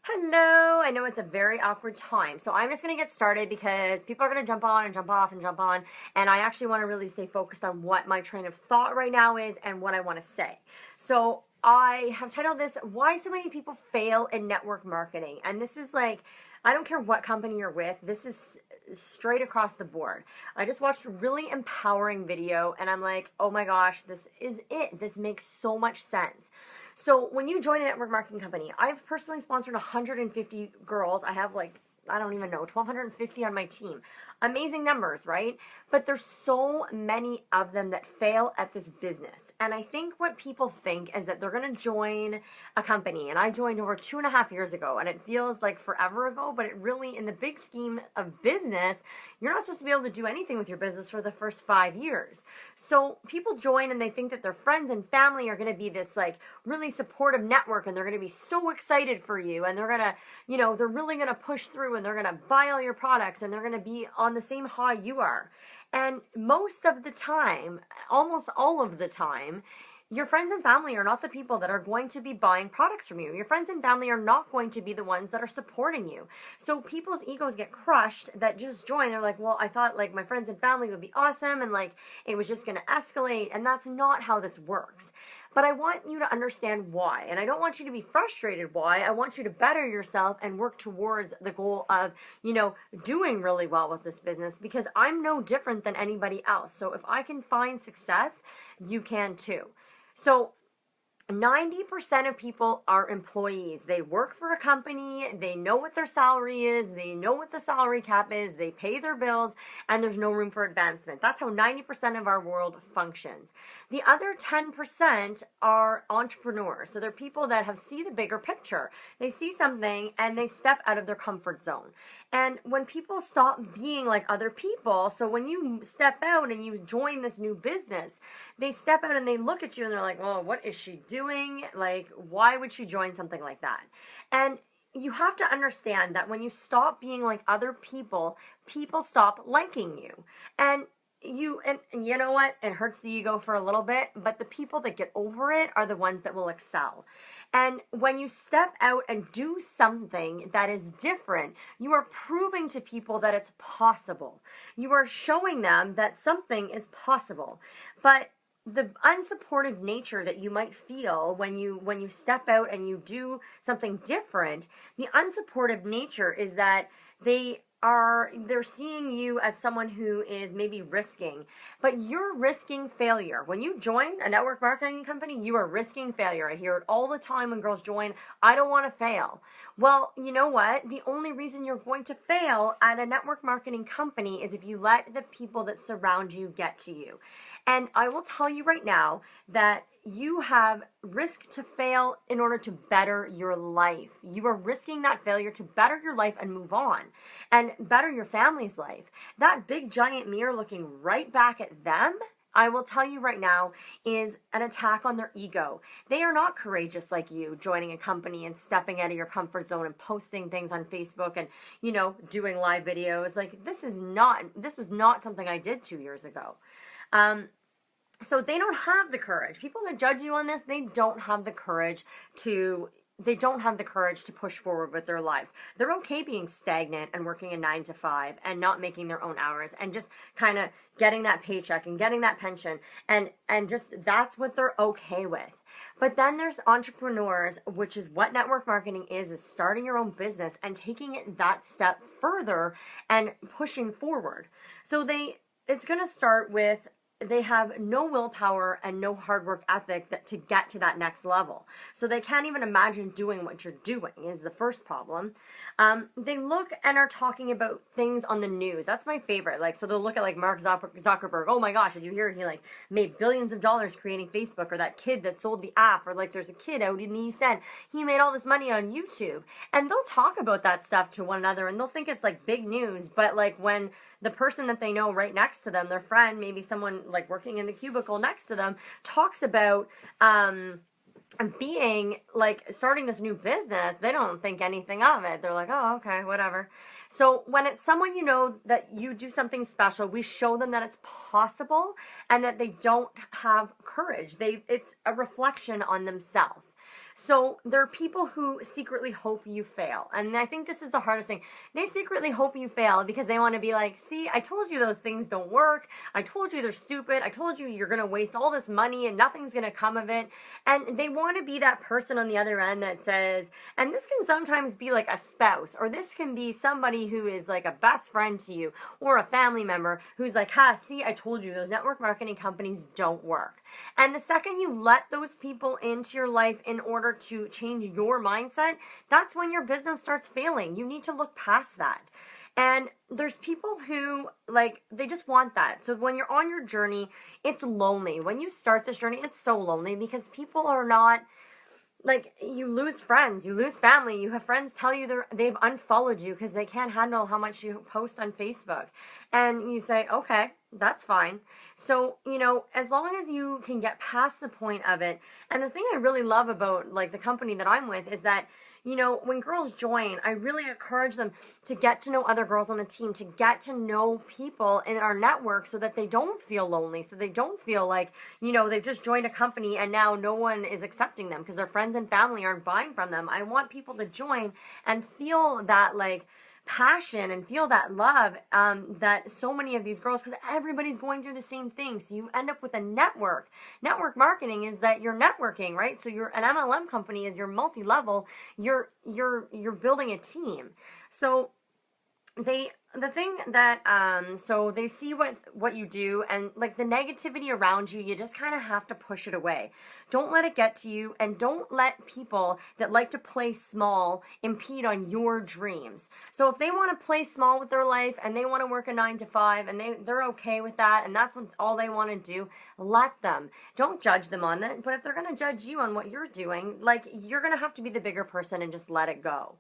Hello, I know it's a very awkward time, so I'm just going to get started because people are going to jump on and jump off and jump on, and I actually want to really stay focused on what my train of thought right now is and what I want to say. So I have titled this, Why So Many People Fail in Network Marketing, and this is like, I don't care what company you're with, this is straight across the board. I just watched a really empowering video, and I'm like, oh my gosh, this is it. This makes so much sense. So when you join a network marketing company, I've personally sponsored 150 girls. I have like, I don't even know, 1,250 on my team. Amazing numbers, right? But there's so many of them that fail at this business. And I think what people think is that they're going to join a company. And I joined over 2.5 years ago, and it feels like forever ago, but it really, in the big scheme of business, you're not supposed to be able to do anything with your business for the first 5 years. So people join and they think that their friends and family are going to be this like really supportive network, and they're going to be so excited for you, and they're going to, they're really going to push through, and they're going to buy all your products, and they're going to be on the same high you are. And most of the time, almost all of the time, your friends and family are not the people that are going to be buying products from you. Your friends and family are not going to be the ones that are supporting you. So people's egos get crushed that just join. They're like, well, I thought like my friends and family would be awesome, and like it was just going to escalate. And that's not how this works. But I want you to understand why. And I don't want you to be frustrated why. I want you to better yourself and work towards the goal of, doing really well with this business, because I'm no different than anybody else. So if I can find success, you can too. So 90% of people are employees. They work for a company, they know what their salary is, they know what the salary cap is, they pay their bills, and there's no room for advancement. That's how 90% of our world functions. The other 10% are entrepreneurs. So they're people that see the bigger picture. They see something and they step out of their comfort zone. And when people stop being like other people, so when you step out and you join this new business, they step out and they look at you and they're like, well, what is she doing? Like, why would she join something like that? And you have to understand that when you stop being like other people, people stop liking you. And you know what? It hurts the ego for a little bit, but the people that get over it are the ones that will excel. And when you step out and do something that is different, you are proving to people that it's possible. You are showing them that something is possible. But the unsupportive nature that you might feel when you step out and you do something different, the unsupportive nature is that they're seeing you as someone who is maybe risking, but you're risking failure. When you join a network marketing company, you are risking failure. I hear it all the time when girls join, I don't want to fail. Well, you know what? The only reason you're going to fail at a network marketing company is if you let the people that surround you get to you. And I will tell you right now that you have risk to fail in order to better your life. You are risking that failure to better your life and move on and better your family's life. That big giant mirror looking right back at them, I will tell you right now, is an attack on their ego. They are not courageous like you, joining a company and stepping out of your comfort zone and posting things on Facebook and, doing live videos. Like this was not something I did 2 years ago. So they don't have the courage. People that judge you on this, they don't have the courage to push forward with their lives. They're okay being stagnant and working a 9 to 5 and not making their own hours and just kind of getting that paycheck and getting that pension and just that's what they're okay with. But then there's entrepreneurs, which is what network marketing is starting your own business and taking it that step further and pushing forward. So it's going to start with they have no willpower and no hard work ethic to get to that next level. So they can't even imagine doing what you're doing is the first problem. They look and are talking about things on the news. That's my favorite. Like, so they'll look at like Mark Zuckerberg. Oh my gosh, did you hear he like made billions of dollars creating Facebook, or that kid that sold the app, or like there's a kid out in the East End. He made all this money on YouTube. And they'll talk about that stuff to one another and they'll think it's like big news. But like when the person that they know right next to them, their friend, maybe someone like working in the cubicle next to them, talks about being like starting this new business, they don't think anything of it. They're like, oh, okay, whatever. So when it's someone that you do something special, we show them that it's possible and that they don't have courage. It's a reflection on themselves. So there are people who secretly hope you fail. And I think this is the hardest thing. They secretly hope you fail because they want to be like, see, I told you those things don't work. I told you they're stupid. I told you you're going to waste all this money and nothing's going to come of it. And they want to be that person on the other end that says, and this can sometimes be like a spouse, or this can be somebody who is like a best friend to you, or a family member who's like, see, I told you those network marketing companies don't work. And the second you let those people into your life in order to change your mindset, that's when your business starts failing. You need to look past that. And there's people who, like, they just want that. So when you're on your journey, it's lonely. When you start this journey, it's so lonely because people are not, like, you lose friends, you lose family, you have friends tell you they've unfollowed you because they can't handle how much you post on Facebook. And you say, okay, that's fine. So, as long as you can get past the point of it, and the thing I really love about, like, the company that I'm with is that, when girls join, I really encourage them to get to know other girls on the team, to get to know people in our network so that they don't feel lonely, so they don't feel like, they've just joined a company and now no one is accepting them because their friends and family aren't buying from them. I want people to join and feel that, like, passion and feel that love that so many of these girls, because everybody's going through the same thing. So you end up with a network. Network marketing is that you're networking, right? So you're an MLM company is you're multi-level. You're building a team. So the thing that so they see what you do, and like the negativity around you, you just kind of have to push it away. Don't let it get to you, and don't let people that like to play small impede on your dreams. So if they want to play small with their life and they want to work a 9 to 5 and they're okay with that, and that's what all they want to do, let them. Don't judge them on it. But if they're going to judge you on what you're doing, like, you're going to have to be the bigger person and just let it go.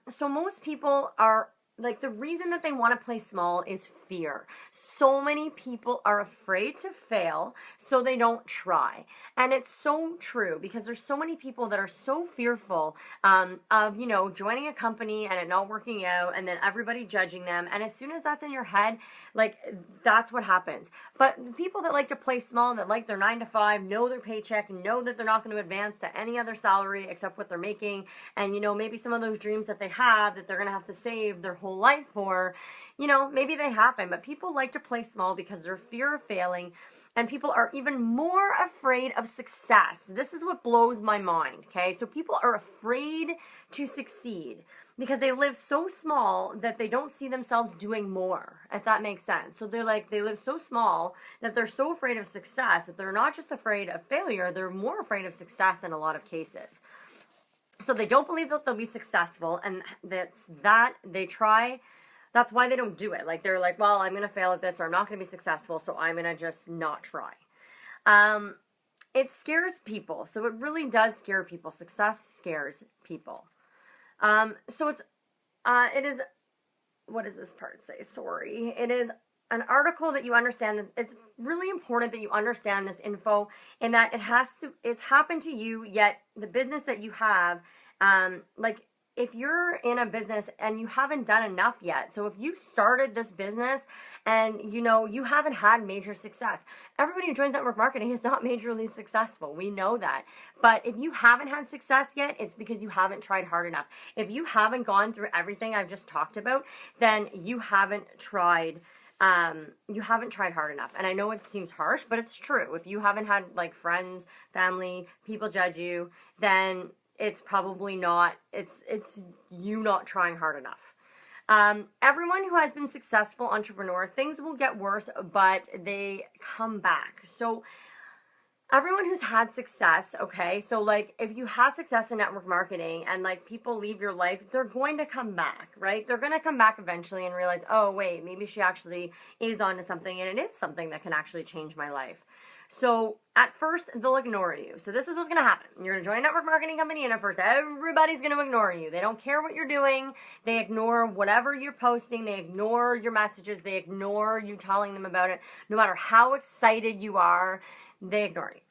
So most people are, like, the reason that they want to play small is fear. So many people are afraid to fail, so they don't try. And it's so true because there's so many people that are so fearful of, joining a company and it not working out and then everybody judging them. And as soon as that's in your head, like, that's what happens. But people that like to play small, that like their 9 to 5, know their paycheck, know that they're not going to advance to any other salary except what they're making. And, maybe some of those dreams that they have that they're going to have to save their whole life for, maybe they happen. But people like to play small because they're fear of failing. And people are even more afraid of success. This is what blows my mind, okay? So people are afraid to succeed because they live so small that they don't see themselves doing more, if that makes sense. So they live so small that they're so afraid of success that they're not just afraid of failure, they're more afraid of success in a lot of cases. So they don't believe that they'll be successful, and they try. That's why they don't do it. Like, they're like, well, I'm going to fail at this, or I'm not going to be successful, so I'm going to just not try. It scares people. So it really does scare people. Success scares people. So it is, what does this part say? Sorry. It is an article that you understand. It's really important that you understand this info, and that it's happened to you, yet the business that you have, like, if you're in a business and you haven't done enough yet, so if you started this business and you haven't had major success, everybody who joins network marketing is not majorly successful. We know that. But if you haven't had success yet, it's because you haven't tried hard enough. If you haven't gone through everything I've just talked about, then you haven't tried hard enough. And I know it seems harsh, but it's true. If you haven't had, like, friends, family, people judge you, then it's probably not, it's you not trying hard enough. Everyone who has been successful entrepreneur, things will get worse, but they come back. So everyone who's had success, okay, so, like, if you have success in network marketing and, like, people leave your life, they're going to come back, right? They're going to come back eventually and realize, oh, wait, maybe she actually is onto something, and it is something that can actually change my life. So at first, they'll ignore you. So this is what's going to happen. You're going to join a network marketing company, and at first, everybody's going to ignore you. They don't care what you're doing. They ignore whatever you're posting. They ignore your messages. They ignore you telling them about it. No matter how excited you are, they ignore you.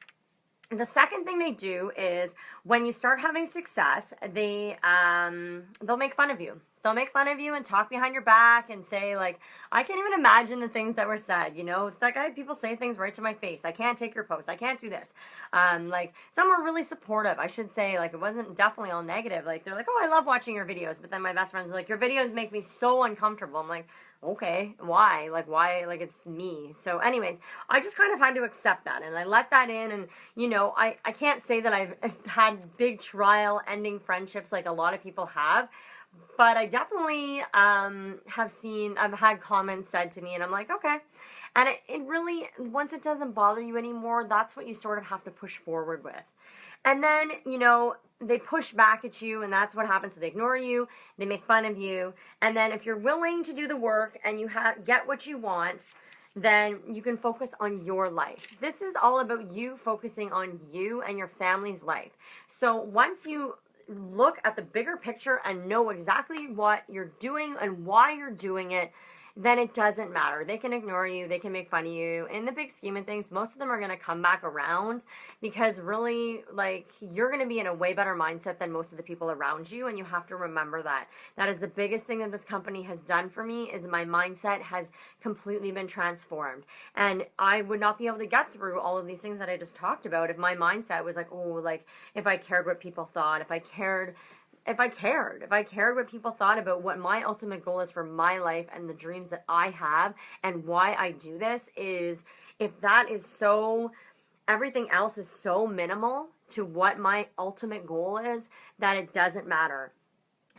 The second thing they do is when you start having success, they'll make fun of you. They'll make fun of you and talk behind your back and say, like, I can't even imagine the things that were said. You know, it's like I had people say things right to my face. I can't take your post. I can't do this. Like, some were really supportive. I should say, like, it wasn't definitely all negative. Like, they're like, oh, I love watching your videos. But then my best friends were like, your videos make me so uncomfortable. I'm like, okay, why? Like, why? Like, it's me. So anyways, I just kind of had to accept that, and I let that in. And, you know, I can't say that I've had big trial ending friendships like a lot of people have, but I definitely I've had comments said to me, and I'm like, okay. And it really, once it doesn't bother you anymore, that's what you sort of have to push forward with. And then, you know, they push back at you, and that's what happens. So they ignore you, they make fun of you, and then if you're willing to do the work and you get what you want, then you can focus on your life. This is all about you focusing on you and your family's life. So once you look at the bigger picture and know exactly what you're doing and why you're doing it, then it doesn't matter. They can ignore you, they can make fun of you. In the big scheme of things, most of them are going to come back around, because really, like, you're going to be in a way better mindset than most of the people around you, and you have to remember that. That is the biggest thing that this company has done for me, is my mindset has completely been transformed. And I would not be able to get through all of these things that I just talked about if my mindset was like, oh, like, if I cared what people thought, if I cared what people thought about what my ultimate goal is for my life and the dreams that I have and why I do this, is if that is so, everything else is so minimal to what my ultimate goal is, that it doesn't matter.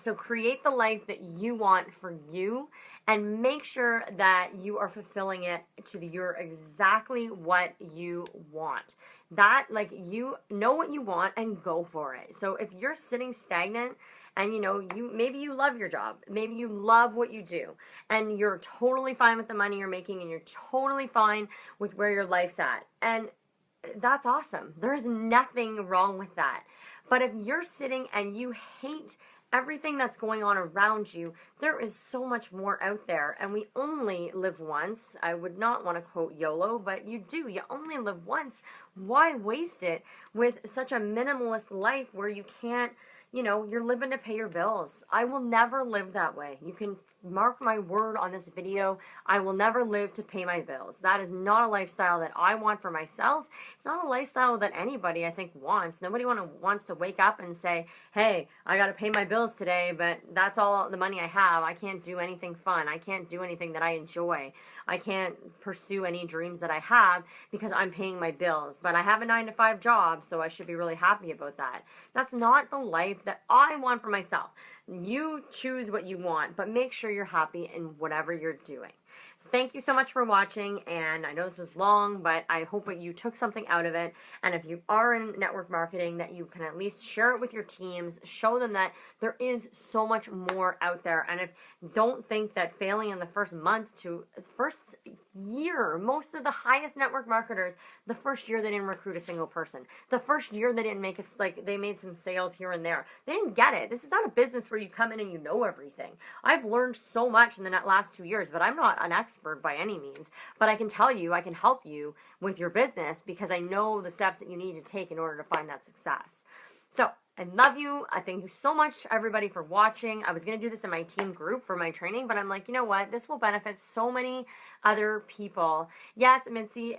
So create the life that you want for you, and make sure that you are fulfilling it to your exactly what you want. That, like, you know what you want and go for it. So if you're sitting stagnant, and you know, maybe you love your job, maybe you love what you do, and you're totally fine with the money you're making, and you're totally fine with where your life's at, and that's awesome. There's nothing wrong with that. But if you're sitting and you hate everything that's going on around you, there is so much more out there, and we only live once. I would not want to quote YOLO, but you do. You only live once. Why waste it with such a minimalist life where you can't, you know, you're living to pay your bills? I will never live that way. You can mark my word on this video. I will never live to pay my bills. That is not a lifestyle that I want for myself. It's not a lifestyle that anybody, I think, wants. Nobody wants to wake up and say, hey, I got to pay my bills today, but that's all the money I have. I can't do anything fun. I can't do anything that I enjoy. I can't pursue any dreams that I have because I'm paying my bills. But I have a 9-to-5 job, so I should be really happy about that. That's not the life that I want for myself. You choose what you want, but make sure you're happy in whatever you're doing. So thank you so much for watching, and I know this was long, but I hope that you took something out of it. And if you are in network marketing, that you can at least share it with your teams, show them that there is so much more out there. And if don't think that failing in the first month to first year, most of the highest network marketers, the first year they didn't recruit a single person. The first year they didn't make they made some sales here and there. They didn't get it. This is not a business where you come in and you know everything. I've learned so much in the last 2 years, but I'm not an expert by any means. But I can tell you, I can help you with your business because I know the steps that you need to take in order to find that success. So I love you. I thank you so much, everybody, for watching. I was going to do this in my team group for my training, but I'm like, you know what? This will benefit so many other people. Yes, Misty,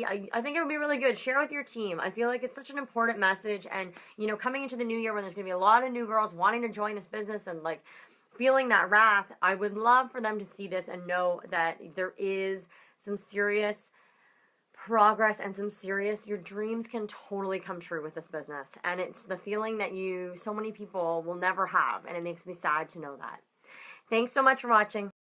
I think it would be really good. Share with your team. I feel like it's such an important message. And, you know, coming into the new year when there's going to be a lot of new girls wanting to join this business and, like, feeling that wrath, I would love for them to see this and know that there is some serious progress and some serious, your dreams can totally come true with this business. And it's the feeling that so many people will never have. And it makes me sad to know that. Thanks so much for watching.